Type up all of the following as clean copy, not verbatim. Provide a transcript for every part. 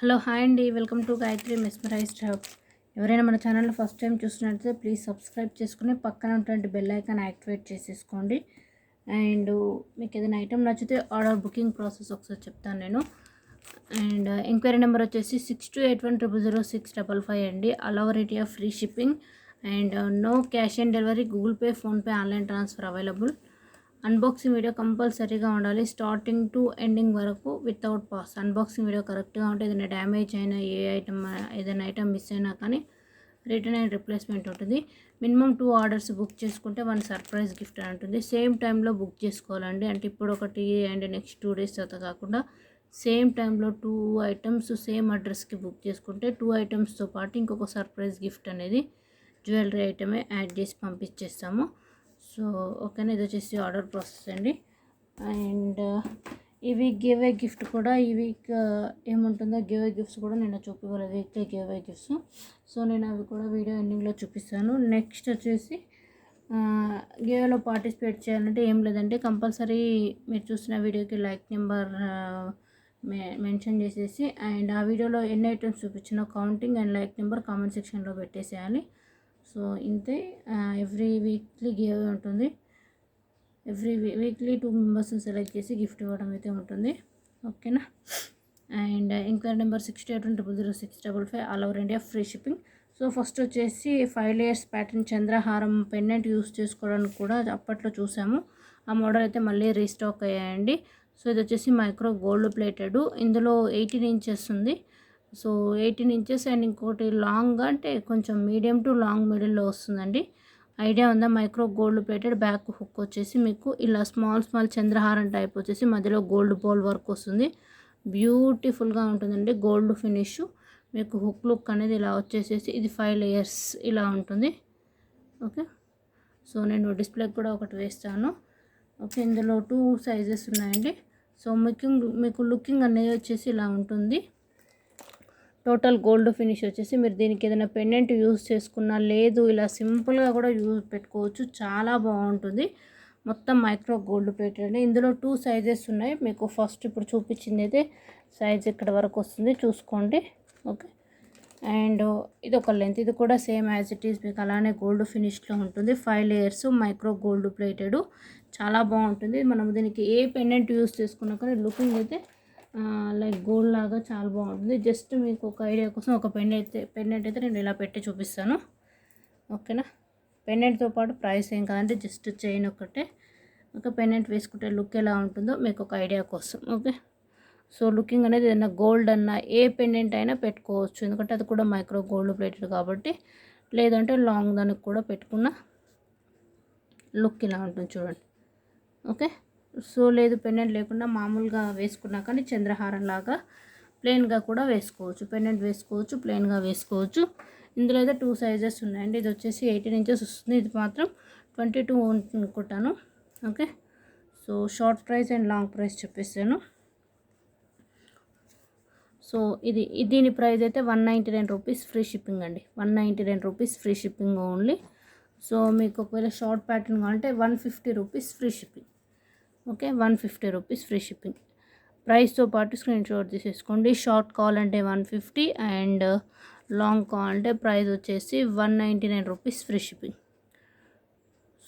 Hello hi అండి, welcome to Gayatri mesmerised hub. ఎవరైనా మన ఛానల్ ఫస్ట్ టైం చూసినట్లయితే ప్లీజ్ సబ్స్క్రైబ్ చేసుకుని పక్కన ఉన్నటువంటి బెల్ ఐకాన్ యాక్టివేట్ చేసేసుకోండి. అండ్ మీకు ఏదైనా ఐటమ్ నచ్చితే ఆర్డర్ బుకింగ్ ప్రాసెస్ ఒకసారి చెప్తాను నేను. అండ్ ఎంక్వైరీ నెంబర్ వచ్చేసి 6281000655 అండి. అలవరేటీ of free shipping and no cash on delivery, Google Pay, PhonePe, online transfer available. Unboxing video కంపల్సరీగా ఉండాలి, స్టార్టింగ్ టు ఎండింగ్ వరకు వితౌట్ పాస్. అన్బాక్సింగ్ వీడియో కరెక్ట్గా ఉంటే ఏదైనా డ్యామేజ్ అయినా ఏదైనా ఐటమ్ మిస్ అయినా కానీ రిటర్న్ అండ్ రిప్లేస్మెంట్ ఉంటుంది. మినిమం 2 ఆర్డర్స్ బుక్ చేసుకుంటే 1 సర్ప్రైజ్ గిఫ్ట్ అని ఉంటుంది. సేమ్ టైంలో బుక్ చేసుకోవాలండి, అంటే ఇప్పుడు ఒకటి అండ్ నెక్స్ట్ 2 days తర్వాత కాకుండా సేమ్ టైంలో 2 ఐటమ్స్ సేమ్ అడ్రస్కి బుక్ చేసుకుంటే 2 ఐటమ్స్తో పాటు ఇంకొక సర్ప్రైజ్ గిఫ్ట్ అనేది జ్యువెలరీ ఐటమే యాడ్ చేసి పంపించేస్తాము. సో ఓకేనా, ఇది వచ్చేసి ఆర్డర్ ప్రాసెస్ అండి. అండ్ ఇవి గివ్ ఏ గిఫ్ట్ కూడా, ఈ వీక్ ఏముంటుందో గివ్ ఏ గిఫ్ట్స్ కూడా నేను చూపివ్వలేదు, weekly giveaway gifts. So నేను అవి కూడా వీడియో ఎండింగ్లో చూపిస్తాను. నెక్స్ట్ వచ్చేసి గివ్లో పార్టిసిపేట్ చేయాలంటే ఏం లేదంటే కంపల్సరీ మీరు చూసిన వీడియోకి లైక్ నెంబర్ మెన్షన్ చేసేసి అండ్ ఆ వీడియోలో ఎన్ని ఐటమ్స్ చూపించినా counting and like number comment సెక్షన్లో పెట్టేసేయాలి. సో ఇంతే. ఎవ్రీ వీక్లీ గివ్ ఉంటుంది. ఎవ్రీ వీక్లీ 2 మెంబర్స్ని సెలెక్ట్ చేసి గిఫ్ట్ ఇవ్వడం అయితే ఉంటుంది. ఓకేనా. And enquiry number 62800655 all over India free shipping. So first వచ్చేసి 5 layers ప్యాటర్న్ చంద్రహారం పెండెంట్ యూస్ చేసుకోవడానికి కూడా అప్పట్లో చూసాము. ఆ మోడల్ అయితే మళ్ళీ రీస్టాక్ అయ్యాయండి. సో ఇది వచ్చేసి మైక్రో గోల్డ్ ప్లేటెడ్, ఇందులో 18 inches ఉంది. సో 18 inches అండ్ ఇంకోటి లాంగ్ అంటే కొంచెం మీడియం టు లాంగ్ మిడిల్లో వస్తుందండి. ఐడియా ఉందా? Micro gold plated, back hook వచ్చేసి మీకు ఇలా స్మాల్ చంద్రహారం టైప్ వచ్చేసి మధ్యలో గోల్డ్ బాల్ వర్క్ వస్తుంది. బ్యూటిఫుల్గా ఉంటుందండి, గోల్డ్ ఫినిష్. మీకు హుక్ లుక్ అనేది ఇలా వచ్చేసేసి ఇది 5 layers ఇలా ఉంటుంది. ఓకే, సో నేను డిస్ప్లేకి కూడా ఒకటి వేస్తాను. ఓకే, ఇందులో 2 sizes ఉన్నాయండి. సో మీకు లుకింగ్ అనేది వచ్చేసి ఇలా ఉంటుంది. టోటల్ గోల్డ్ ఫినిష్ వచ్చేసి మీరు దీనికి ఏదైనా పెండెంట్ యూజ్ చేసుకున్నా, లేదు ఇలా సింపుల్గా కూడా పెట్టుకోవచ్చు, చాలా బాగుంటుంది. మొత్తం మైక్రో గోల్డ్ ప్లేటెడ్ అండి. ఇందులో 2 sizes ఉన్నాయి. మీకు ఫస్ట్ ఇప్పుడు చూపించింది అయితే సైజ్ ఇక్కడ వరకు వస్తుంది, చూసుకోండి. ఓకే, అండ్ ఇది ఒక లెంత్, ఇది కూడా సేమ్ యాజ్ ఇట్ ఈస్ మీకు అలానే గోల్డ్ ఫినిష్లో ఉంటుంది. 5 layers మైక్రో గోల్డ్ ప్లేటెడ్, చాలా బాగుంటుంది. మనం దీనికి ఏ పెండెంట్ యూజ్ చేసుకున్నా కానీ లుకింగ్ అయితే లైక్ గోల్డ్ లాగా చాలా బాగుంటుంది. జస్ట్ మీకు ఒక ఐడియా కోసం ఒక పెండెంట్ అయితే నేను ఇలా పెట్టి చూపిస్తాను. ఓకేనా. పెండెంట్తో పాటు ప్రైస్ ఏం కాదంటే జస్ట్ చైన్ ఒకటే. ఒక పెండెంట్ వేసుకుంటే లుక్ ఎలా ఉంటుందో మీకు ఒక ఐడియా కోసం. ఓకే, సో లుకింగ్ అనేది ఏదైనా గోల్డ్ అన్నా ఏ పెండెంట్ అయినా పెట్టుకోవచ్చు, ఎందుకంటే అది కూడా మైక్రో గోల్డ్ ప్లేటెడ్ కాబట్టి. లేదంటే లాంగ్ దానికి కూడా పెట్టుకున్న లుక్ ఇలా ఉంటుంది చూడండి. ఓకే, సో లేదు పెండెంట్ లేకుండా మామూలుగా వేసుకున్నా కానీ చంద్రహారం లాగా ప్లెయిన్గా కూడా వేసుకోవచ్చు, పెండెంట్ వేసుకోవచ్చు, ప్లెయిన్గా వేసుకోవచ్చు. ఇందులో అయితే 2 sizes ఉన్నాయండి. ఇది వచ్చేసి 18 inches వస్తుంది, ఇది మాత్రం 22 అనుకుంటాను. Okay, so short price and long price చెప్పేసాను. సో దీని ప్రైస్ అయితే 199 rupees ఫ్రీ షిప్పింగ్ అండి. 199 rupees free shipping only. So మీకు ఒకవేళ షార్ట్ ప్యాటర్న్ కావాలంటే 150 rupees free shipping. Okay, 150 rupees free shipping. ప్రైస్తో పాటు స్క్రీన్ షాట్ తీసేసుకోండి. షార్ట్ కావాలంటే 150 అండ్ లాంగ్ కావాలంటే ప్రైస్ వచ్చేసి 199 rupees free shipping.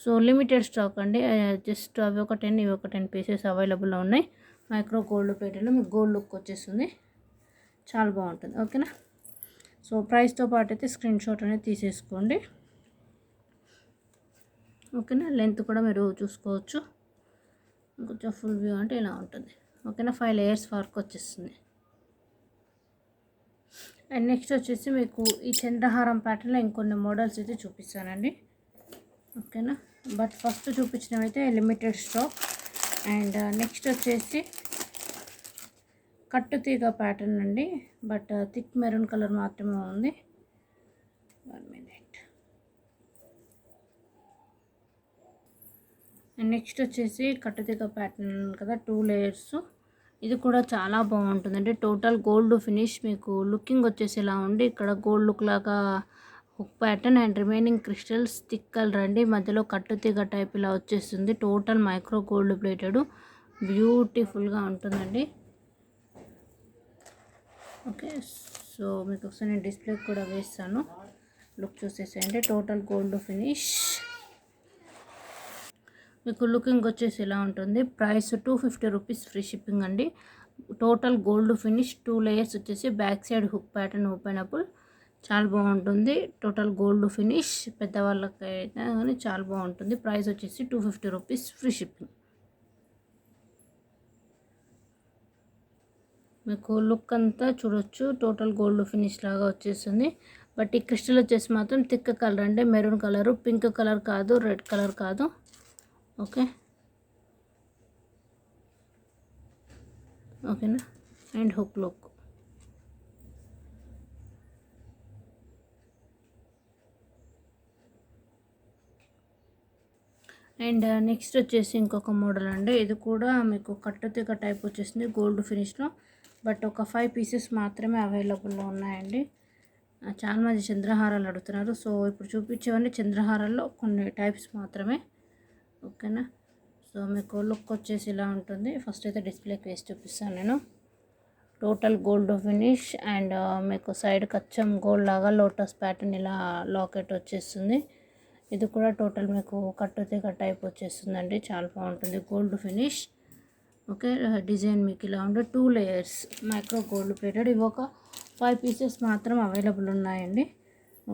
So limited stock అండి, జస్ట్ అవి ఒక 10 ఇవి ఒక 10 pieces అవైలబుల్లో ఉన్నాయి. మైక్రో గోల్డ్ ప్లేటెడ్లో మీకు గోల్డ్ లుక్ వచ్చేస్తుంది, చాలా బాగుంటుంది. ఓకేనా. సో ప్రైస్తో పాటు అయితే స్క్రీన్ షాట్ అనేది తీసేసుకోండి. ఓకేనా, లెంత్ కూడా మీరు చూసుకోవచ్చు. కొంచెం ఫుల్ వ్యూ అంటే ఇలా ఉంటుంది. ఓకేనా, 5 layers వర్క్ వచ్చేస్తుంది. అండ్ నెక్స్ట్ వచ్చేసి మీకు ఈ చంద్రహారం ప్యాటర్న్లో ఇంకొన్ని మోడల్స్ అయితే చూపిస్తానండి. ఓకేనా, బట్ ఫస్ట్ చూపించినవి అయితే లిమిటెడ్ స్టాక్. అండ్ నెక్స్ట్ వచ్చేసి కట్టు తీగ ప్యాటర్న్ అండి, బట్ థిక్ మెరూన్ కలర్ మాత్రమే ఉంది. 1 minute. అండ్ నెక్స్ట్ వచ్చేసి కట్టుతీగ ప్యాటర్న్ కదా, 2 layers. ఇది కూడా చాలా బాగుంటుందండి. టోటల్ గోల్డ్ ఫినిష్, మీకు లుకింగ్ వచ్చేసి ఇలా ఉండి ఇక్కడ గోల్డ్ లుక్ లాగా hook pattern and remaining crystals thick colour అండి. మధ్యలో కట్టుతీగ టైప్ ఇలా వచ్చేస్తుంది. టోటల్ మైక్రో గోల్డ్ ప్లేటెడ్, బ్యూటిఫుల్గా ఉంటుందండి. ఓకే. సో మీకు ఒకసారి నేను డిస్ప్లే కూడా వేస్తాను, లుక్ చూసేసేయండి. టోటల్ గోల్డ్ ఫినిష్ మీకు లుకింగ్ వచ్చేసి ఇలా ఉంటుంది. ప్రైస్ 250 రూపీస్, ఫ్రీ షిప్పింగ్ అండి. టోటల్ గోల్డ్ ఫినిష్ 2 లేయర్స్ వచ్చేసి back side hook pattern openable, చాలా బాగుంటుంది. టోటల్ గోల్డ్ ఫినిష్ పెద్దవాళ్ళకైనా కానీ చాలా బాగుంటుంది. ప్రైస్ వచ్చేసి 250 రూపీస్, ఫ్రీ షిప్పింగ్. మీకు లుక్ అంతా చూడొచ్చు, టోటల్ గోల్డ్ ఫినిష్ లాగా వచ్చేస్తుంది. బట్ ఈ క్రిస్టల్ వచ్చేసి మాత్రం థిక్ కలర్ అంటే మెరూన్ కలరు, పింక్ కలర్ కాదు, రెడ్ కలర్ కాదు. ఓకే, ఓకేనా. And hook look and next వచ్చేసి ఇంకొక మోడల్ అండి. ఇది కూడా మీకు కట్టుతీగ టైప్ వచ్చేసింది గోల్డ్ ఫినిష్లో. బట్ ఒక 5 పీసెస్ మాత్రమే అవైలబుల్లో ఉన్నాయండి. చాలామంది చంద్రహారాలు అడుగుతున్నారు. సో ఇప్పుడు చూపించేవన్నీ చంద్రహారాల్లో కొన్ని టైప్స్ మాత్రమే. ఓకేనా. సో మీకు లుక్ వచ్చేసి ఇలా ఉంటుంది. ఫస్ట్ అయితే డిస్ప్లేకి వేసి చూపిస్తాను నేను. టోటల్ గోల్డ్ ఫినిష్ అండ్ మీకు సైడ్ కచ్చం గోల్డ్ లాగా లోటస్ ప్యాటర్న్ ఇలా లాకెట్ వచ్చేస్తుంది. ఇది కూడా టోటల్ మీకు కట్టుతీగ టైప్ వచ్చేస్తుందండి, చాలా బాగుంటుంది గోల్డ్ ఫినిష్. ఓకే, డిజైన్ మీకు ఇలా ఉండే 2 లేయర్స్ మైక్రో గోల్డ్ ప్లేటెడ్. ఇవి ఒక 5 పీసెస్ మాత్రం అవైలబుల్ ఉన్నాయండి.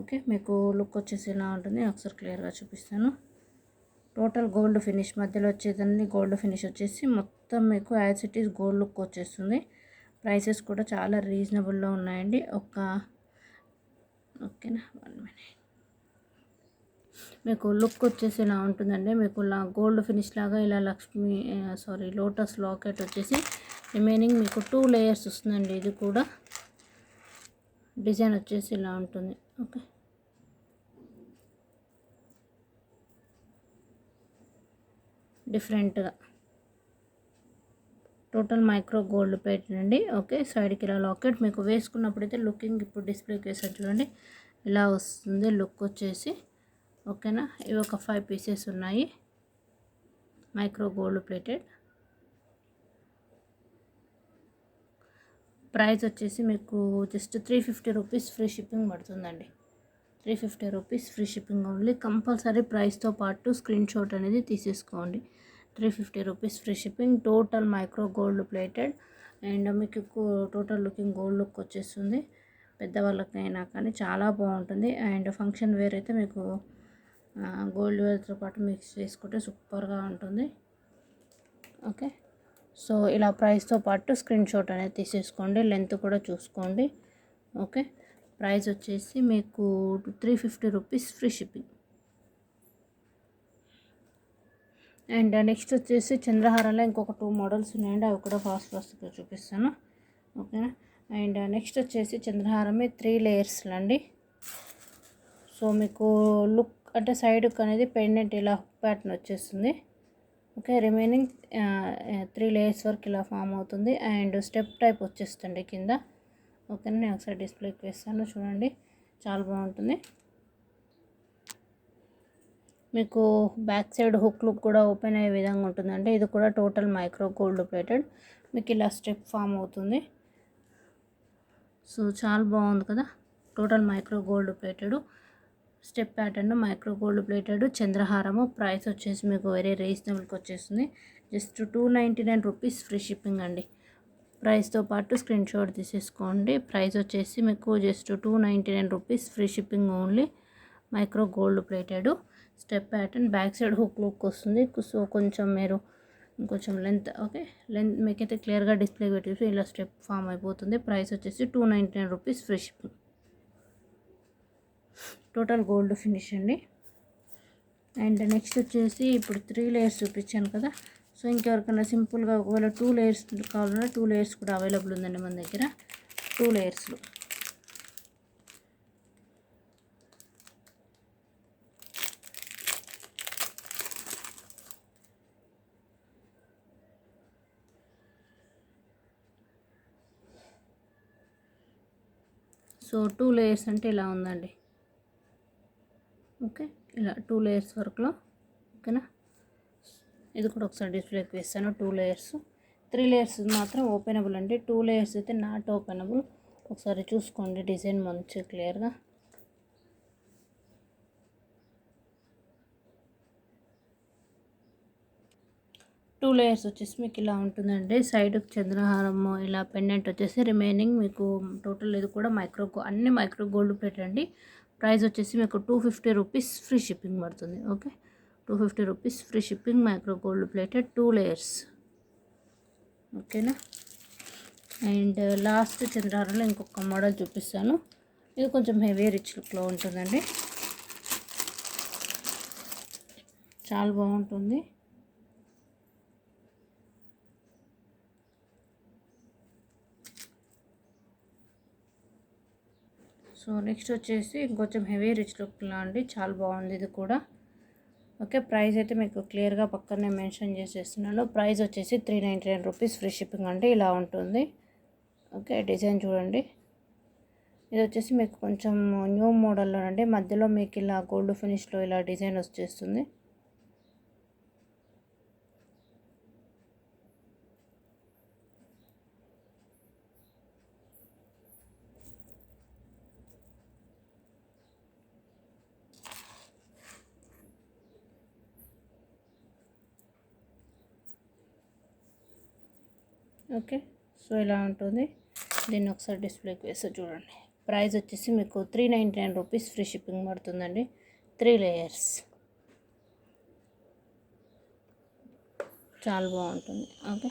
ఓకే, మీకు లుక్ వచ్చేసి ఇలా ఉంటుంది. ఒకసారి క్లియర్గా చూపిస్తాను. టోటల్ గోల్డ్ ఫినిష్ మధ్యలో వచ్చేదాన్ని గోల్డ్ ఫినిష్ వచ్చేసి మొత్తం మీకు as it is gold look వచ్చేస్తుంది. ప్రైసెస్ కూడా చాలా రీజనబుల్లో ఉన్నాయండి. ఓకేనా, 1 మినిట్. మీకు లుక్ వచ్చేసి ఇలా ఉంటుందండి. మీకు గోల్డ్ ఫినిష్ లాగా ఇలా లోటస్ లాకెట్ వచ్చేసి రిమైనింగ్ మీకు 2 లేయర్స్ వస్తుందండి. ఇది కూడా డిజైన్ వచ్చేసి ఇలా ఉంటుంది. ఓకే, డిఫరెంట్గా టోటల్ మైక్రో గోల్డ్ ప్లేటెడ్ అండి. ఓకే, సైడ్కి ఇలా లాకెట్ మీకు వేసుకున్నప్పుడైతే లుకింగ్ ఇప్పుడు డిస్ప్లేకి వేసాను చూడండి, ఇలా వస్తుంది లుక్ వచ్చేసి. ఓకేనా, ఇవి ఒక 5 పీసెస్ ఉన్నాయి మైక్రో గోల్డ్ ప్లేటెడ్. ప్రైస్ వచ్చేసి మీకు జస్ట్ 350 రూపీస్, ఫ్రీ షిప్పింగ్ పడుతుందండి. 350 rupees, free shipping only. Compulsory ప్రైస్తో పాటు స్క్రీన్ షాట్ అనేది తీసేసుకోండి. 350 rupees, free shipping. Total micro gold plated and మీకు టోటల్ లుకింగ్ గోల్డ్ లుక్ వచ్చేస్తుంది. పెద్దవాళ్ళకైనా కానీ చాలా బాగుంటుంది. అండ్ ఫంక్షన్ వేర్ అయితే మీకు గోల్డ్ వేర్తో పాటు మిక్స్ చేసుకుంటే సూపర్గా ఉంటుంది. ఓకే, సో ఇలా ప్రైస్తో పాటు స్క్రీన్ షాట్ అనేది తీసేసుకోండి. లెంత్ కూడా చూసుకోండి. ఓకే, ప్రైస్ వచ్చేసి మీకు 350 rupees, free shipping. And next వచ్చేసి చంద్రహారంలో ఇంకొక 2 మోడల్స్ ఉన్నాయండి. అవి కూడా ఫాస్ట్గా చూపిస్తాను. ఓకేనా. అండ్ నెక్స్ట్ వచ్చేసి చంద్రహారమే 3 లేయర్స్లో అండి. సో మీకు లుక్ అంటే సైడ్కి అనేది పెండెంట్ ఇలా ప్యాటర్న్ వచ్చేస్తుంది. ఓకే, రిమైనింగ్ 3 లేయర్స్ వరకు ఇలా ఫామ్ అవుతుంది. అండ్ స్టెప్ టైప్ వచ్చేస్తుంది కింద. ఓకేనా, నేను ఒకసారి డిస్ప్లేకి వేస్తాను చూడండి, చాలా బాగుంటుంది. మీకు బ్యాక్ సైడ్ హుక్ లుక్ కూడా ఓపెన్ అయ్యే విధంగా ఉంటుందండి. ఇది కూడా టోటల్ మైక్రో గోల్డ్ ప్లేటెడ్. మీకు ఇలా స్టెప్ ఫామ్ అవుతుంది. సో చాలా బాగుంది కదా. Total micro gold plated step pattern, micro gold plated చంద్రహారము. ప్రైస్ వచ్చేసి మీకు వెరీ రీజనబుల్కి వచ్చేస్తుంది. జస్ట్ 299 రూపీస్, ఫ్రీ షిప్పింగ్ అండి. ప్రైస్తో పాటు స్క్రీన్ షాట్ తీసేసుకోండి. ప్రైస్ వచ్చేసి మీకు just 299 rupees, free shipping only. Micro gold plated step pattern, back side hook look వస్తుంది. సో కొంచెం లెంత్. ఓకే, లెంత్ మీకైతే క్లియర్గా డిస్ప్లే పెట్టి ఇలా స్టెప్ ఫామ్ అయిపోతుంది. ప్రైస్ వచ్చేసి 299 rupees, free shipping. Total gold finish అండి. అండ్ నెక్స్ట్ వచ్చేసి ఇప్పుడు 3 లేయర్స్ చూపించాను కదా. సో ఇంకెవరికైనా సింపుల్గా ఒకవేళ 2 లేయర్స్ కావాలన్నా 2 లేయర్స్ కూడా అవైలబుల్ ఉందండి మన దగ్గర. 2 లేయర్స్లో సో 2 లేయర్స్ అంటే ఇలా ఉందండి. ఓకే, ఇలా 2 లేయర్స్ వరకులో. ఓకేనా, ఇది కూడా ఒకసారి డిస్ప్లేకి వేస్తాను. 2 లేయర్స్. 3 లేయర్స్ మాత్రం ఓపెనబుల్ అండి. 2 లేయర్స్ అయితే నాట్ ఓపెనబుల్. ఒకసారి చూసుకోండి డిజైన్ మంచిగా క్లియర్గా. టూ లేయర్స్ వచ్చేసి మీకు ఇలా ఉంటుందండి. సైడ్కి చంద్రహారం ఇలా పెండెంట్ వచ్చేసి రిమైనింగ్ మీకు టోటల్ ఇది కూడా అన్ని మైక్రో గోల్డ్ ప్లేట్ అండి. ప్రైస్ వచ్చేసి మీకు 250 రూపీస్ ఫ్రీ షిప్పింగ్ పడుతుంది. Okay, 250 rupees free shipping micro gold plated 2 layers. ఓకేనా. అండ్ లాస్ట్ చంద్రహారంలో ఇంకొక మోడల్ చూపిస్తాను. ఇది కొంచెం హెవీ రిచ్ లుక్లో ఉంటుందండి, చాలా బాగుంటుంది. సో నెక్స్ట్ వచ్చేసి ఇంకొంచెం హెవీ రిచ్ లుక్లో అండి, చాలా బాగుంది ఇది కూడా. ఓకే, ప్రైస్ అయితే మీకు క్లియర్గా పక్కనే మెన్షన్ చేసేస్తున్నాను. ప్రైస్ వచ్చేసి 399 రూపీస్ ఫ్రీ షిప్పింగ్ అంటే ఇలా ఉంటుంది. ఓకే, డిజైన్ చూడండి. ఇది వచ్చేసి మీకు కొంచెం న్యూ మోడల్లో అండి, మధ్యలో మీకు ఇలా గోల్డ్ ఫినిష్లో ఇలా డిజైన్ వచ్చేస్తుంది. ఓకే, సో ఇలా ఉంటుంది. దీన్ని ఒకసారి డిస్ప్లేకి వేస్తే చూడండి. ప్రైస్ వచ్చేసి మీకు 399 రూపీస్ ఫ్రీ షిప్పింగ్ పడుతుందండి. 3 లేయర్స్, చాలా బాగుంటుంది. ఓకే,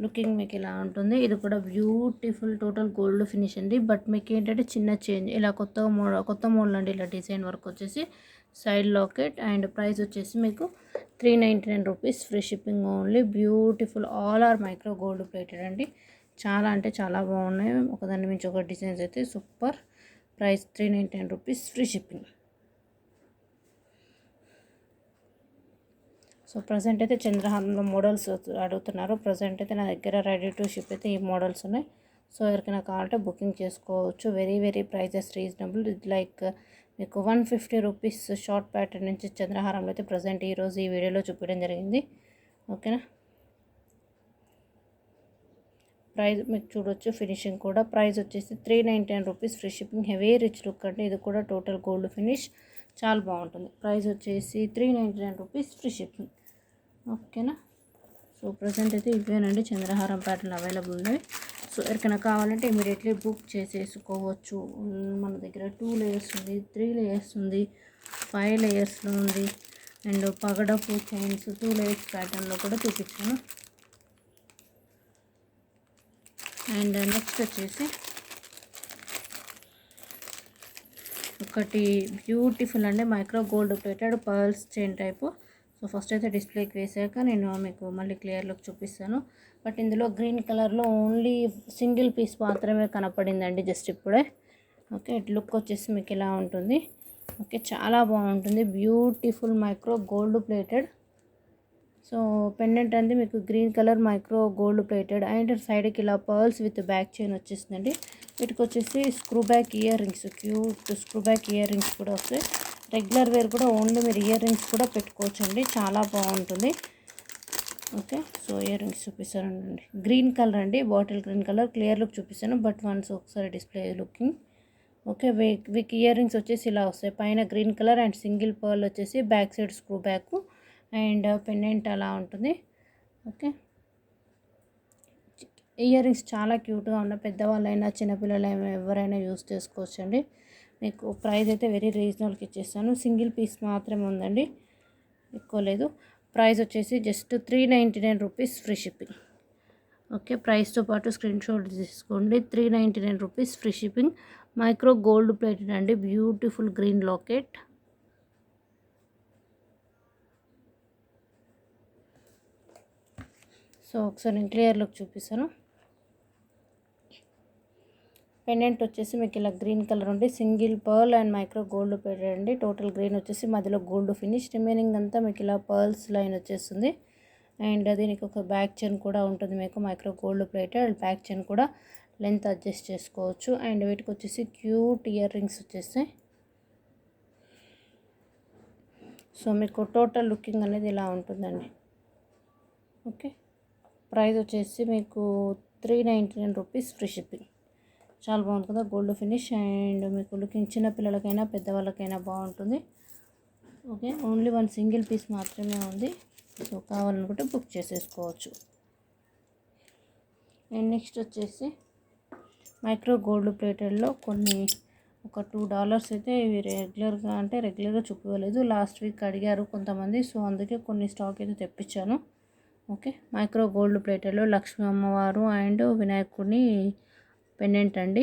లుకింగ్ మీకు ఇలా ఉంటుంది. ఇది కూడా బ్యూటిఫుల్ టోటల్ గోల్డ్ ఫినిష్ అండి. బట్ మీకు ఏంటంటే చిన్న చేంజ్, ఇలా కొత్త మోడల్ అండి. ఇలా డిజైన్ వర్క్ వచ్చేసి సైడ్ లాకెట్. అండ్ ప్రైస్ వచ్చేసి మీకు 399 rupees free shipping only. Beautiful all are micro gold plated అండి. చాలా అంటే చాలా బాగున్నాయి, ఒకదాని మించి ఒక డిజైన్స్ అయితే super. Price 399 rupees free shipping. So present అయితే చంద్రహారంలో మోడల్స్ అడుగుతున్నారు. ప్రజెంట్ అయితే నా దగ్గర రెడీ టు షిప్ అయితే ఈ మోడల్స్ ఉన్నాయి. సో ఎవరికైనా కావాలంటే బుకింగ్ చేసుకోవచ్చు. Very prices reasonable. ఇది లైక్ మీకు 150 రూపీస్ షార్ట్ ప్యాటర్న్ నుంచి చంద్రహారంలో అయితే ప్రజెంట్ ఈరోజు ఈ వీడియోలో చూపించడం జరిగింది. ఓకేనా. ప్రైస్ మీకు చూడొచ్చు, ఫినిషింగ్ కూడా. ప్రైస్ వచ్చేసి 399 rupees free shipping. Heavy rich look అంటే ఇది కూడా టోటల్ గోల్డ్ ఫినిష్, చాలా బాగుంటుంది. ప్రైస్ వచ్చేసి 399 రూపీస్ ఫ్రీ షిప్పింగ్. ఓకేనా. సో ప్రజెంట్ అయితే ఇవేనండి చంద్రహారం ప్యాటర్న్ అవైలబుల్ ఉన్నాయి. సో ఎవరికైనా కావాలంటే ఇమీడియట్లీ బుక్ చేసేసుకోవచ్చు. మన దగ్గర 2 లేయర్స్ ఉంది, 3 లేయర్స్ ఉంది, 5 లేయర్స్లో ఉంది. అండ్ పగడపు చైన్స్ 2 లేయర్స్ ప్యాటర్న్లో కూడా చూపించాను. అండ్ నెక్స్ట్ వచ్చేసి ఒకటి బ్యూటిఫుల్ అండి micro gold plated pearls chain type. So first అయితే డిస్ప్లేకి వేసాక నేను మీకు మళ్ళీ క్లియర్ లుక్ చూపిస్తాను. బట్ ఇందులో గ్రీన్ కలర్లో ఓన్లీ సింగిల్ పీస్ మాత్రమే కనపడిందండి జస్ట్ ఇప్పుడే. ఓకే, లుక్ వచ్చేసి మీకు ఇలా ఉంటుంది. ఓకే, చాలా బాగుంటుంది. Beautiful micro gold plated. So pendant అనేది మీకు green colour micro gold plated. And సైడ్కి ఇలా పర్ల్స్ విత్ బ్యాక్ చైన్ వచ్చేసిందండి. వీటికి వచ్చేసి screw back ear rings, cute screw back ear rings కూడా వస్తాయి. రెగ్యులర్ వేర్ కూడా ఓన్లీ మీరు ఇయర్ రింగ్స్ కూడా పెట్టుకోవచ్చండి, చాలా బాగుంటుంది. ఓకే, సో ఇయర్ రింగ్స్ చూపిస్తానండి. గ్రీన్ కలర్ అండి, bottle green colour. Clear look చూపిస్తాను బట్ వన్స్ ఒకసారి display looking. Okay, week earrings వచ్చేసి ఇలా వస్తాయి. పైన green colour and single pearl వచ్చేసి back side screw back and pendant అలా ఉంటుంది. ఓకే, ఇయర్ రింగ్స్ చాలా క్యూట్గా ఉన్నాయి. పెద్దవాళ్ళైనా చిన్నపిల్లలైనా ఎవరైనా యూస్ చేసుకోవచ్చండి. మీకు ప్రైస్ అయితే వెరీ రీజనబుల్కి ఇచ్చేస్తాను. సింగిల్ పీస్ మాత్రమే ఉందండి, ఎక్కువ లేదు. ప్రైస్ వచ్చేసి just 399 rupees free shipping. Okay, ప్రైస్తో పాటు స్క్రీన్ షాట్ తీసుకోండి. 399 rupees free shipping. Micro gold plated అండి, బ్యూటిఫుల్ గ్రీన్ లాకెట్. సో ఒకసారి నేను క్లియర్ లుక్ చూపిస్తాను. పెండెంట్ వచ్చేసి మీకు ఇలా గ్రీన్ కలర్ ఉంది. Single pearl and micro gold plated అండి. టోటల్ గ్రీన్ వచ్చేసి మధ్యలో గోల్డ్ ఫినిష్. రిమైనింగ్ అంతా మీకు ఇలా పర్ల్స్ లైన్ వచ్చేస్తుంది. అండ్ దీనికి ఒక బ్యాక్ చైన్ కూడా ఉంటుంది మీకు micro gold plated. Back chain కూడా లెంత్ అడ్జస్ట్ చేసుకోవచ్చు. అండ్ వీటికి వచ్చేసి క్యూట్ ఇయర్ రింగ్స్ వచ్చేస్తాయి. సో మీకు టోటల్ లుకింగ్ అనేది ఇలా ఉంటుందండి. ఓకే, ప్రైస్ వచ్చేసి మీకు 399 రూపీస్ ఫ్రీ షిప్పింగ్. చాలా బాగుంది కదా, గోల్డ్ ఫినిష్. అండ్ మీకు లుకింగ్ చిన్నపిల్లలకైనా పెద్దవాళ్ళకైనా బాగుంటుంది. ఓకే, ఓన్లీ 1 సింగిల్ పీస్ మాత్రమే ఉంది. సో కావాలనుకుంటే బుక్ చేసేసుకోవచ్చు. అండ్ నెక్స్ట్ వచ్చేసి మైక్రో గోల్డ్ ప్లేటెడ్లో కొన్ని ఒక $2 అయితే ఇవి రెగ్యులర్గా చూపించలేదు. లాస్ట్ వీక్ అడిగారు కొంతమంది, సో అందుకే కొన్ని స్టాక్ అయితే తెప్పించాను. ఓకే, మైక్రో గోల్డ్ ప్లేటెడ్లో లక్ష్మీ అమ్మవారు అండ్ వినాయకుడిని పెండెంట్ అండి.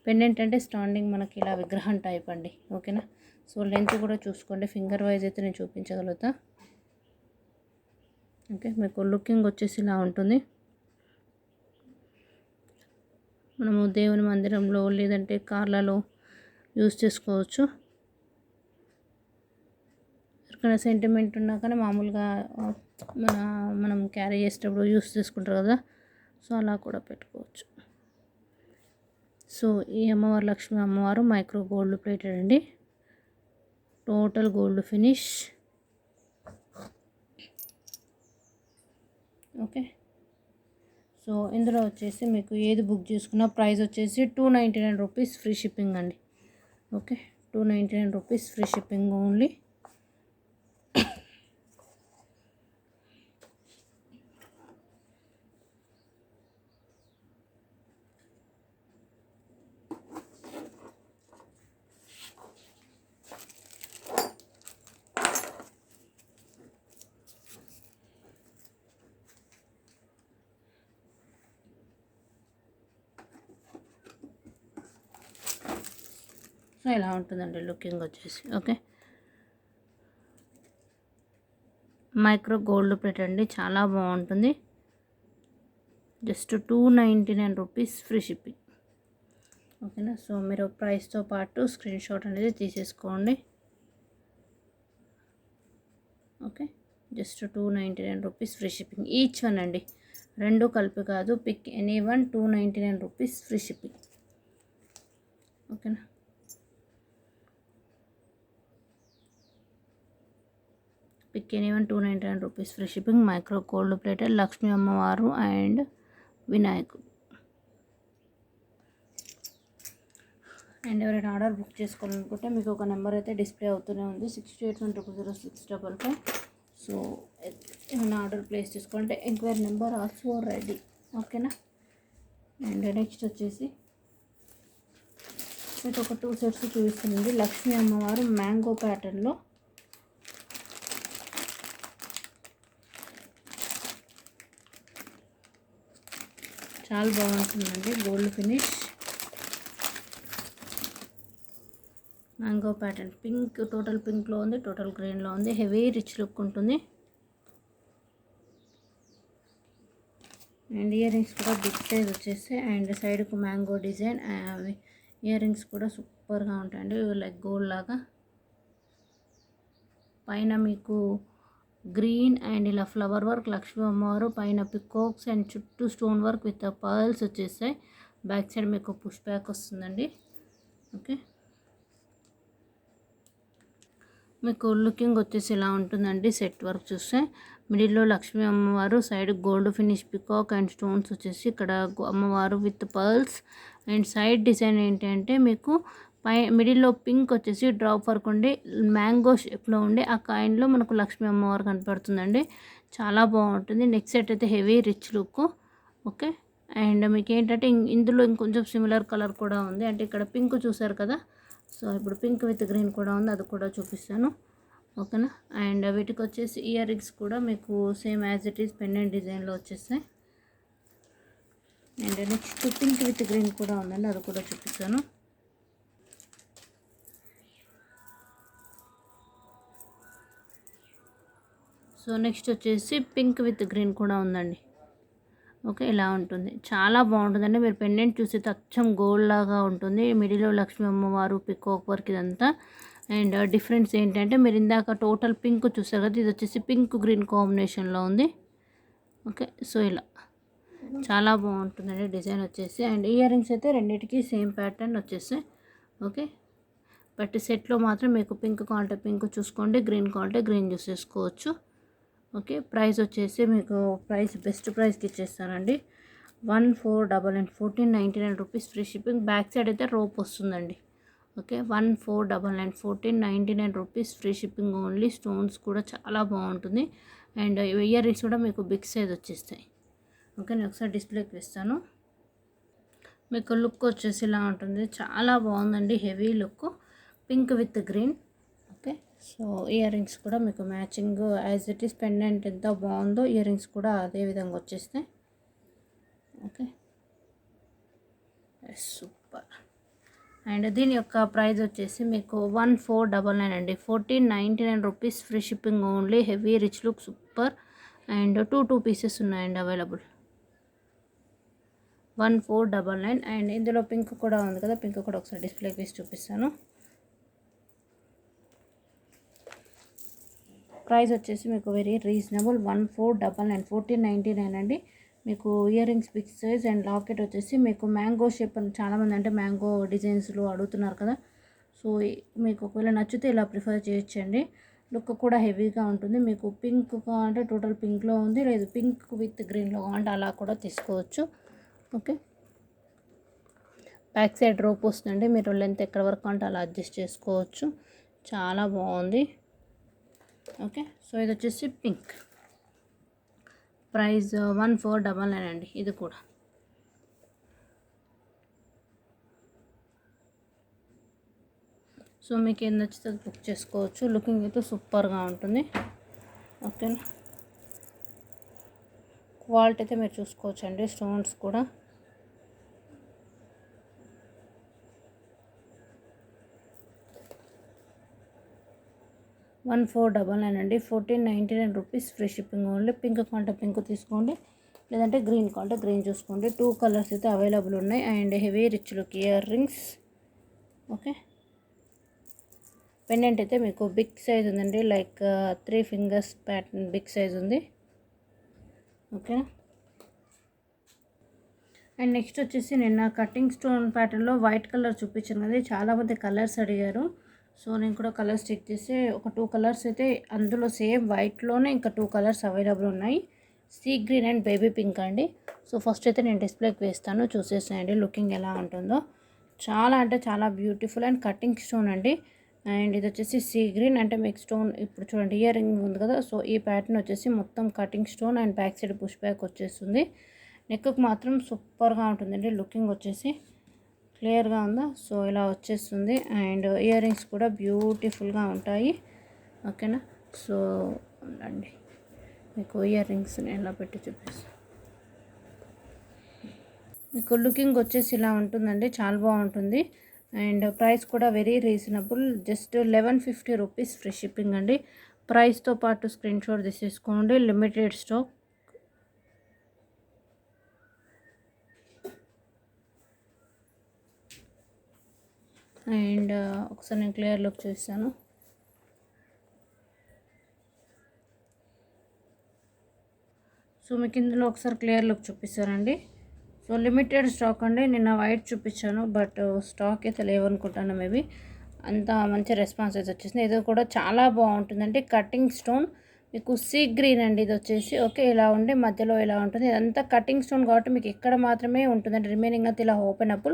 పెండెంట్ అంటే స్టాండింగ్ మనకి ఇలా విగ్రహం టైప్ అండి. ఓకేనా, సో లెంత్ కూడా చూసుకోండి, ఫింగర్ వైజ్ అయితే నేను చూపించగలుగుతా. ఓకే, మీకు లుకింగ్ వచ్చేసి ఇలా ఉంటుంది. మనము దేవుని మందిరంలో లేదంటే కార్లలో యూజ్ చేసుకోవచ్చు. ఎక్కడైనా సెంటిమెంట్ ఉన్నా కానీ మామూలుగా మనం క్యారీ చేసేటప్పుడు యూజ్ చేసుకుంటారు కదా, సో అలా కూడా పెట్టుకోవచ్చు. సో ఈ అమ్మవారు లక్ష్మీ అమ్మవారు మైక్రో గోల్డ్ ప్లేటెడ్ అండి. Total gold finish. Okay, so ఇందులో వచ్చేసి మీకు ఏది బుక్ చేసుకున్న ప్రైస్ వచ్చేసి ₹299 ఫ్రీ షిప్పింగ్ అండి. Okay, ₹299 free shipping only. So ఇలా ఉంటుందండి లుకింగ్ వచ్చేసి. ఓకే, మైక్రో గోల్డ్ ప్లేట్ అండి, చాలా బాగుంటుంది. Just ₹299 free shipping. ఓకేనా, సో మీరు ప్రైస్తో పాటు స్క్రీన్ షాట్ అనేది తీసేసుకోండి. Okay, just ₹299 free shipping each one అండి, రెండు కలిపి కాదు. Pick any one ₹299 free shipping. ఓకేనా, pick any one ₹299 free shipping. Micro gold plated Lakshmi అమ్మవారు అండ్ వినాయకుడు. అండ్ ఎవరైనా ఆర్డర్ బుక్ చేసుకోవాలనుకుంటే మీకు ఒక నెంబర్ అయితే డిస్ప్లే అవుతూనే ఉంది, 68100655. సో ఏమైనా ఆర్డర్ ప్లేస్ చేసుకోవాలంటే ఎంక్వైరీ నెంబర్ ఆల్సో రెడీ. ఓకేనా, అండ్ నెక్స్ట్ వచ్చేసి మీకు ఒక 2 సెట్స్ చూపిస్తుంది. లక్ష్మీ అమ్మవారు మ్యాంగో ప్యాటర్న్లో చాలా బాగుంటుందండి. Gold finish mango pattern, pink, total పింక్లో ఉంది, టోటల్ గ్రీన్లో ఉంది. హెవీ రిచ్ లుక్ ఉంటుంది. అండ్ ఇయర్ రింగ్స్ కూడా బిగ్ సైజ్ వచ్చేసి అండ్ సైడ్కు మ్యాంగో డిజైన్. ఇయర్ రింగ్స్ కూడా సూపర్గా ఉంటాయండి, లైక్ గోల్డ్ లాగా. పైన మీకు గ్రీన్ అండ్ ఇలా ఫ్లవర్ వర్క్ లక్ష్మీ అమ్మవారు, పైన పికాక్స్ అండ్ చుట్టూ స్టోన్ వర్క్ విత్ పర్ల్స్ వచ్చేసాయి. బ్యాక్ సైడ్ మీకు పుష్ బ్యాక్ వస్తుందండి. ఓకే, మీకు లుకింగ్ వచ్చేసి ఇలా ఉంటుందండి. సెట్ వర్క్ చూస్తే మిడిల్లో లక్ష్మీ అమ్మవారు, side gold finish peacock and stones వచ్చేసి ఇక్కడ అమ్మవారు with pearls. And side design ఏంటంటే మీకు మిడిల్లో పింక్ వచ్చేసి డ్రాప్ వర్క్ ఉండి మ్యాంగో షేప్లో ఉండి ఆ కాయిన్లో మనకు లక్ష్మీ అమ్మవారు కనపడుతుందండి. చాలా బాగుంటుంది. నెక్స్ట్ సెట్ అయితే heavy rich look. Okay, and మీకు ఏంటంటే ఇందులో ఇంకొంచెం సిమిలర్ కలర్ కూడా ఉంది. అంటే ఇక్కడ పింక్ చూసారు కదా, సో ఇప్పుడు పింక్ విత్ గ్రీన్ కూడా ఉంది, అది కూడా చూపిస్తాను. ఓకేనా, అండ్ వీటికి వచ్చేసి ఇయర్ రింగ్స్ కూడా మీకు same as it is pendant డిజైన్లో వచ్చేస్తాయి. And next pink with green కూడా ఉందండి, అది కూడా చూపిస్తాను. సో నెక్స్ట్ వచ్చేసి పింక్ విత్ గ్రీన్ కూడా ఉందండి. ఓకే, ఇలా ఉంటుంది, చాలా బాగుంటుందండి. మీరు పెండెంట్ చూసి అచ్చం గోల్డ్ లాగా ఉంటుంది. మిడిల్లో లక్ష్మీ అమ్మవారు పికాక్ వర్క్ ఇదంతా. అండ్ డిఫరెన్స్ ఏంటంటే మీరు ఇందాక టోటల్ పింక్ చూసారు కదా, ఇది వచ్చేసి పింక్ గ్రీన్ కాంబినేషన్లో ఉంది. ఓకే, సో ఇలా చాలా బాగుంటుందండి డిజైన్ వచ్చేసి. అండ్ ఇయర్ రింగ్స్ అయితే రెండింటికి సేమ్ ప్యాటర్న్ వచ్చేసాయి. ఓకే, బట్ సెట్లో మాత్రం మీకు పింక్ కావాలంటే పింక్ చూసుకోండి, గ్రీన్ కావాలంటే గ్రీన్ చూసేసుకోవచ్చు. ఓకే, ప్రైస్ వచ్చేసి మీకు బెస్ట్ ప్రైస్కి ఇచ్చేస్తానండి. 1499 1499 rupees free shipping. Back side అయితే రోప్ వస్తుందండి. Okay, 1499 1499 rupees free shipping only. Stones కూడా చాలా బాగుంటుంది. అండ్ ఇయర్ రింగ్స్ కూడా మీకు బిగ్ సైజ్ వచ్చేస్తాయి. ఓకే, నేను ఒకసారి డిస్ప్లేకి వేస్తాను. మీకు లుక్ వచ్చేసి ఇలా ఉంటుంది. చాలా బాగుందండి, heavy look, pink with green. Okay, so ear rings కూడా మీకు matching as it is pendant ఎంత బాగుందో ఇయర్ రింగ్స్ కూడా అదే విధంగా వచ్చేస్తాయి. Okay, super. అండ్ దీని యొక్క ప్రైస్ వచ్చేసి మీకు 1499 అండి. 1499 rupees free shipping only. Heavy rich look, super. And two pieces ఉన్నాయండి అవైలబుల్. 1499. అండ్ ఇందులో పింక్ కూడా ఉంది కదా, పింక్ కూడా ఒకసారి డిస్ప్లేకి వేసి చూపిస్తాను. ప్రైస్ వచ్చేసి మీకు వెరీ రీజనబుల్. 1499 1499 అండి. మీకు earrings big size and locket వచ్చేసి మీకు మ్యాంగో షేప్ అని చాలామంది అంటే మ్యాంగో డిజైన్స్లో అడుగుతున్నారు కదా. సో మీకు ఒకవేళ నచ్చితే ఇలా ప్రిఫర్ చేయొచ్చండి. లుక్ కూడా హెవీగా ఉంటుంది. మీకు పింక్ అంటే టోటల్ పింక్లో ఉంది, లేదు పింక్ విత్ గ్రీన్లో అంటే అలా కూడా తీసుకోవచ్చు. ఓకే, బ్యాక్ సైడ్ రోప్ వస్తుందండి. మీరు లెంత్ ఎక్కడ వరకు అంటే అలా అడ్జస్ట్ చేసుకోవచ్చు. చాలా బాగుంది. ఓకే, సో ఇది వచ్చేసి పింక్. ప్రైస్ 1499 అండి. ఇది కూడా సో మీకు ఏం నచ్చితే బుక్ చేసుకోవచ్చు. లుకింగ్ అయితే సూపర్గా ఉంటుంది. ఓకేనా, క్వాలిటీ అయితే మీరు చూసుకోవచ్చు అండి. స్టోన్స్ కూడా $1499 అండి. 1499 rupees free shipping only. Pink కాంటే పింక్ తీసుకోండి, లేదంటే గ్రీన్ కాంటే గ్రీన్ చూసుకోండి. 2 కలర్స్ అయితే అవైలబుల్ ఉన్నాయి. And heavy rich look earrings. Okay, pendant అయితే మీకు బిగ్ సైజ్ ఉందండి, like 3 fingers pattern big size ఉంది. ఓకేనా, అండ్ నెక్స్ట్ వచ్చేసి నిన్న కటింగ్ స్టోన్ ప్యాటర్న్లో వైట్ కలర్ చూపించాను కదా, చాలామంది కలర్స్ అడిగారు. సో నేను కూడా కలర్స్ చెక్ చేసి ఒక 2 కలర్స్ అయితే అందులో సేమ్ వైట్లోనే ఇంకా 2 కలర్స్ అవైలబుల్ ఉన్నాయి. Sea green and baby pink అండి. సో ఫస్ట్ అయితే నేను డిస్ప్లేకి వేస్తాను, చూసేసేయండి లుకింగ్ ఎలా ఉంటుందో. చాలా అంటే చాలా బ్యూటిఫుల్ అండ్ కటింగ్ స్టోన్ అండి. అండ్ ఇది వచ్చేసి సీ గ్రీన్ అంటే మీకు స్టోన్ ఇప్పుడు చూడండి ఇయర్ రింగ్ ఉంది కదా, సో ఈ ప్యాటర్న్ వచ్చేసి మొత్తం cutting stone and back side push back వచ్చేస్తుంది. నెక్కు మాత్రం సూపర్గా ఉంటుందండి. లుకింగ్ వచ్చేసి క్లియర్గా ఉందా, సో ఇలా వచ్చేస్తుంది. అండ్ ఇయర్ రింగ్స్ కూడా బ్యూటిఫుల్గా ఉంటాయి. ఓకేనా, సో ఉండండి మీకు ఇయర్ రింగ్స్ని ఎలా పెట్టి చూపిస్తాను. మీకు లుకింగ్ వచ్చేసి ఇలా ఉంటుందండి, చాలా బాగుంటుంది. అండ్ ప్రైస్ కూడా very reasonable, just 1150 rupees free shipping అండి. ప్రైస్తో పాటు స్క్రీన్ షాట్ తీసేసుకోండి. Limited stock. అండ్ ఒకసారి నేను క్లియర్ లుక్ చూస్తాను. సో మీకు ఇందులో ఒకసారి క్లియర్ లుక్ చూపిస్తానండి. సో లిమిటెడ్ స్టాక్ అండి. నిన్న వైట్ చూపించాను, బట్ స్టాక్ అయితే లేవనుకుంటాను. మేబీ అంత మంచి రెస్పాన్స్ అయితే వచ్చేసింది. ఇది కూడా చాలా బాగుంటుందండి. కటింగ్ స్టోన్ మీకు సీ గ్రీన్ అండి ఇది వచ్చేసి. ఓకే, ఇలా ఉండి మధ్యలో ఇలా ఉంటుంది. ఇదంతా కటింగ్ స్టోన్ కాబట్టి మీకు ఇక్కడ మాత్రమే ఉంటుందండి. రిమైనింగ్ అంతా ఇలా ఓపెన్ అప్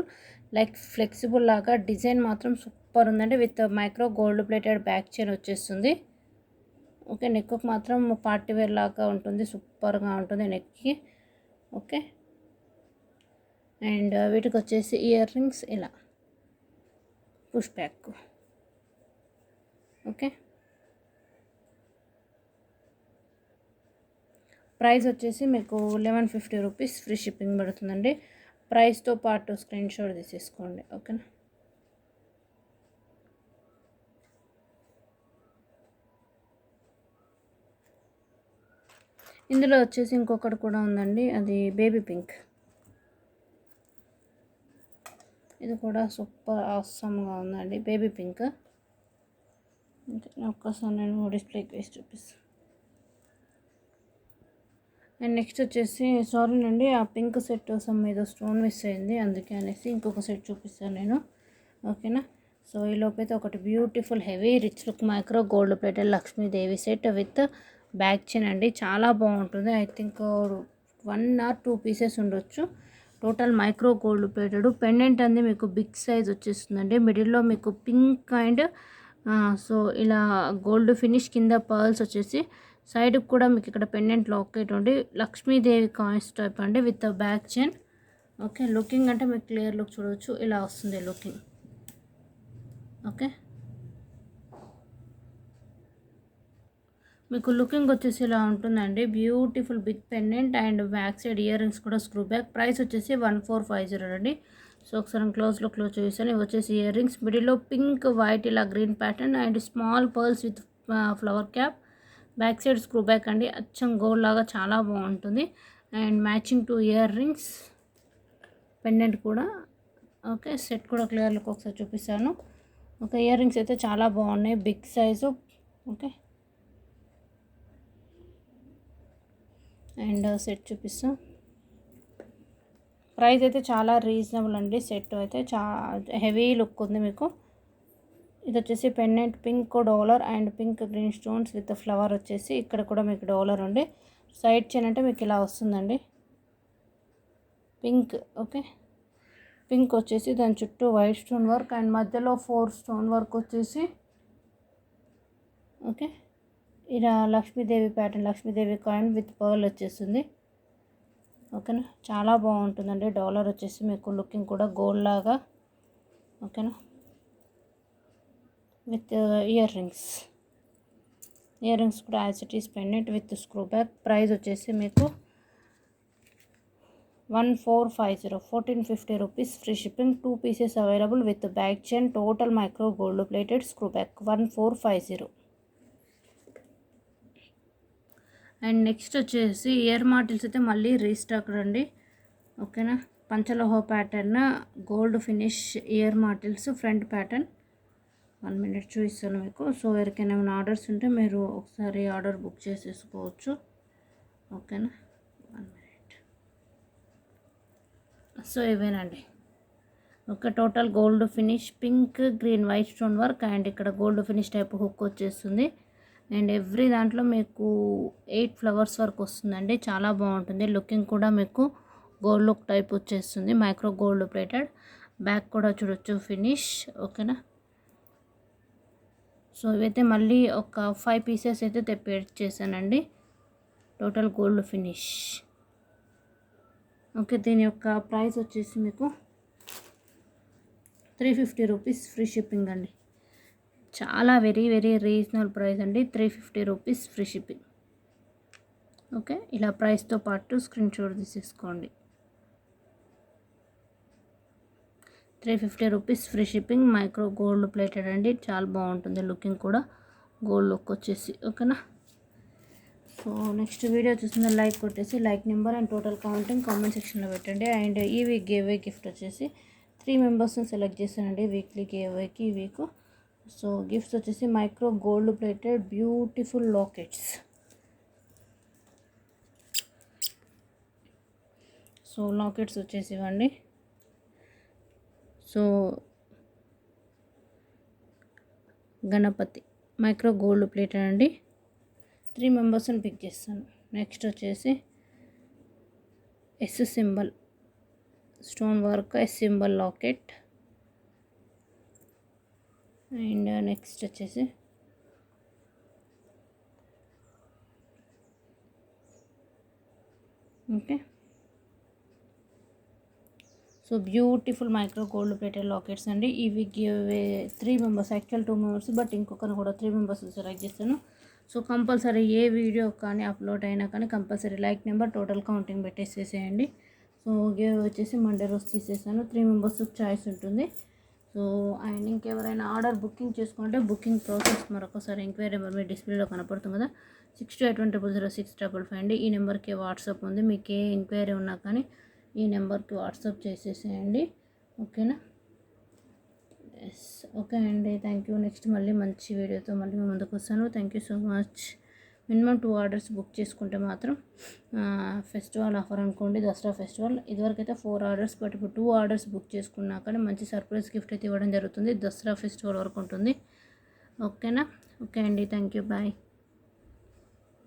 లైక్ ఫ్లెక్సిబుల్ లాగా డిజైన్ మాత్రం సూపర్ ఉందండి. With micro gold plated back chain వచ్చేస్తుంది. ఓకే, నెక్కు మాత్రం పార్టీ వేర్ లాగా ఉంటుంది, సూపర్గా ఉంటుంది నెక్కి. ఓకే, అండ్ వీటికి వచ్చేసి ఇయర్ రింగ్స్ ఇలా పుష్ బ్యాక్. ఓకే, ప్రైస్ వచ్చేసి మీకు 1150 రూపీస్ ఫ్రీ షిప్పింగ్ పడుతుందండి. ప్రైస్తో పాటు స్క్రీన్ షాట్ తీసేసుకోండి. ఓకేనా, ఇందులో వచ్చేసి ఇంకొకటి కూడా ఉందండి, అది బేబీ పింక్. ఇది కూడా సూపర్ ఆసమ్గా ఉందండి, బేబీ పింక్. ఒక్కసారి నేను డిస్ప్లేకి వేసి చూపిస్తాను. అండ్ నెక్స్ట్ వచ్చేసి సారీనండి, ఆ పింక్ సెట్ సమ్ ఏదో స్టోన్ మిస్ అయింది, అందుకే అనేసి ఇంకొక సెట్ చూపిస్తాను నేను. ఓకేనా, సో ఈ లోపైతే ఒకటి beautiful heavy rich look micro gold plated Lakshmidevi set with back chain అండి. చాలా బాగుంటుంది. ఐ థింక్ 1 or 2 పీసెస్ ఉండొచ్చు. Total micro gold plated. Pendant అంది మీకు బిగ్ సైజ్ వచ్చేస్తుందండి. మిడిల్లో మీకు పింక్ అండ్ సో ఇలా గోల్డ్ ఫినిష్, కింద పర్ల్స్ వచ్చేసి సైడ్కి కూడా మీకు ఇక్కడ పెండెంట్ లాకెట్ ఉండి లక్ష్మీదేవి కాయిన్స్ టైప్ అండి with back chain. Okay, looking అంటే మీకు క్లియర్ లుక్ చూడవచ్చు, ఇలా వస్తుంది లుకింగ్. ఓకే, మీకు లుకింగ్ వచ్చేసి ఇలా ఉంటుందండి. Beautiful big pendant and back side ear rings కూడా స్క్రూ బ్యాక్. ప్రైస్ వచ్చేసి 1450 అండి. సో ఒకసారి క్లోజ్ చూపిస్తాను. ఇవి వచ్చేసి ఇయర్ రింగ్స్, మిడిల్లో పింక్, వైట్ ఇలా green pattern and small pearls with flower cap. Back side screw back అండి, అచ్చం గోల్డ్ లాగా చాలా బాగుంటుంది. And matching to earrings, pendant కూడా. ఓకే, సెట్ కూడా క్లియర్ లుక్ ఒకసారి చూపిస్తాను. ఓకే, ఇయర్ రింగ్స్ అయితే చాలా బాగున్నాయి, big size. Okay, and set చూపిస్తాం. ప్రైస్ అయితే చాలా రీజనబుల్ అండి. సెట్ అయితే హెవీ లుక్ ఉంది మీకు. ఇది వచ్చేసి pendant pink dollar and pink green stones with flower వచ్చేసి ఇక్కడ కూడా మీకు డాలర్ ఉండి సైడ్ చైన్ అంటే మీకు ఇలా వస్తుందండి, పింక్. ఓకే, పింక్ వచ్చేసి దాని చుట్టూ వైట్ స్టోన్ వర్క్ అండ్ మధ్యలో 4 స్టోన్ వర్క్ వచ్చేసి. ఓకే, ఇలా Lakshmidevi pattern, Lakshmidevi coin with pearl వచ్చేస్తుంది. ఓకేనా, చాలా బాగుంటుందండి. డాలర్ వచ్చేసి మీకు లుకింగ్ కూడా గోల్డ్ లాగా. ఓకేనా, విత్ ఇయర్ రింగ్స్ కూడా as it is pendant with screw back. Price వచ్చేసి మీకు 1450 rupees. Free shipping. 2 pieces available with back chain. Total micro gold plated screw back 1450. And next వచ్చేసి ఇయర్ మాటిల్స్ అయితే మళ్ళీ రీస్టాక్ రండి. ఓకేనా, పంచలోహ ప్యాటర్న్ గోల్డ్ ఫినిష్ ఇయర్ మాటిల్స్ ఫ్రంట్ ప్యాటర్న్. 1 మినిట్ చూపిస్తాను మీకు. సో ఎవరికైనా ఏమైనా ఆర్డర్స్ ఉంటే మీరు ఒకసారి ఆర్డర్ బుక్ చేసేసుకోవచ్చు. ఓకేనా, 1 మినిట్. సో ఇవేనండి. Okay, total gold finish pink green white stone work and ఇక్కడ గోల్డ్ ఫినిష్ టైప్ హుక్ వచ్చేస్తుంది. అండ్ ఎవ్రీ దాంట్లో మీకు 8 ఫ్లవర్స్ వర్క్ వస్తుందండి. చాలా బాగుంటుంది. లుకింగ్ కూడా మీకు గోల్డ్ లుక్ టైప్ వచ్చేస్తుంది, మైక్రో గోల్డ్ ప్లేటెడ్. బ్యాక్ కూడా చూడొచ్చు ఫినిష్. ఓకేనా, సో ఇవైతే మళ్ళీ ఒక 5 పీసెస్ అయితే తెప్పించేసానండి. Total gold finish. ఓకే, దీని యొక్క ప్రైస్ వచ్చేసి మీకు 350 రూపీస్. ఫ్రీ షిప్పింగ్ అండి. చాలా వెరీ రీజనబుల్ ప్రైస్ అండి. 350 రూపీస్ ఫ్రీ షిప్పింగ్. ఓకే, ఇలా ప్రైస్తో పాటు స్క్రీన్ షాట్ తీసేసుకోండి. 350 rupees free shipping. Micro gold plated అండి, చాలా బాగుంటుంది. లుకింగ్ కూడా గోల్డ్ లుక్ వచ్చేసి. ఓకేనా, సో నెక్స్ట్ వీడియో చూసిన లైక్ కొట్టేసి like number and total counting comment సెక్షన్లో పెట్టండి. అండ్ ఈ వీక్ గివ్ గిఫ్ట్ వచ్చేసి 3 మెంబర్స్ని సెలెక్ట్ చేశానండి వీక్లీ గివ్కి ఈ వీక్. సో గిఫ్ట్స్ వచ్చేసి micro gold plated beautiful lockets. So lockets వచ్చేసి ఇవ్వండి. So Ganapati micro gold plated అండి. 3 మెంబర్స్ని పిక్ చేస్తాను. నెక్స్ట్ వచ్చేసి S symbol stone work S symbol locket. And next వచ్చేసి okay, so beautiful micro gold plated lockets అండి. ఇవి give 3 members, actual 2 members, but ఇంకొకరు కూడా 3 మెంబర్స్ సెలెక్ట్ చేస్తాను. సో కంపల్సరీ ఏ వీడియో కానీ అప్లోడ్ అయినా కానీ compulsory like number total counting పెట్టేసేసేయండి. సో గివ్ వచ్చేసి మండే రోజు తీసేసాను. 3 మెంబర్స్ చాయిస్ ఉంటుంది. సో అండ్ ఇంకెవరైనా ఆర్డర్ బుకింగ్ చేసుకుంటే బుకింగ్ ప్రాసెస్ మరొకసారి ఎంక్వైరీ నెంబర్ మీ డిస్ప్లేలో కనపడుతుంది కదా, 6281000655 అండి. ఈ నెంబర్కి వాట్సాప్ ఉంది. మీకు ఏ ఎంక్వైరీ ఉన్నా కానీ ఈ నెంబర్కి వాట్సాప్ చేసేసేయండి. ఓకేనా, ఎస్. ఓకే అండి, థ్యాంక్ యూ. నెక్స్ట్ మళ్ళీ మంచి వీడియోతో మళ్ళీ మేము ముందుకు వస్తాను. Thank you so much. Minimum 2 orders book చేసుకుంటే మాత్రం ఫెస్టివల్ ఆఫర్ అనుకోండి, దసరా ఫెస్టివల్. ఇదివరకు అయితే 4 ఆర్డర్స్, బట్ ఇప్పుడు 2 ఆర్డర్స్ బుక్ చేసుకున్నా కానీ మంచి సర్ప్రైజ్ గిఫ్ట్ అయితే ఇవ్వడం జరుగుతుంది. దసరా ఫెస్టివల్ వరకు ఉంటుంది. ఓకేనా, ఓకే అండి, థ్యాంక్ యూ, బాయ్.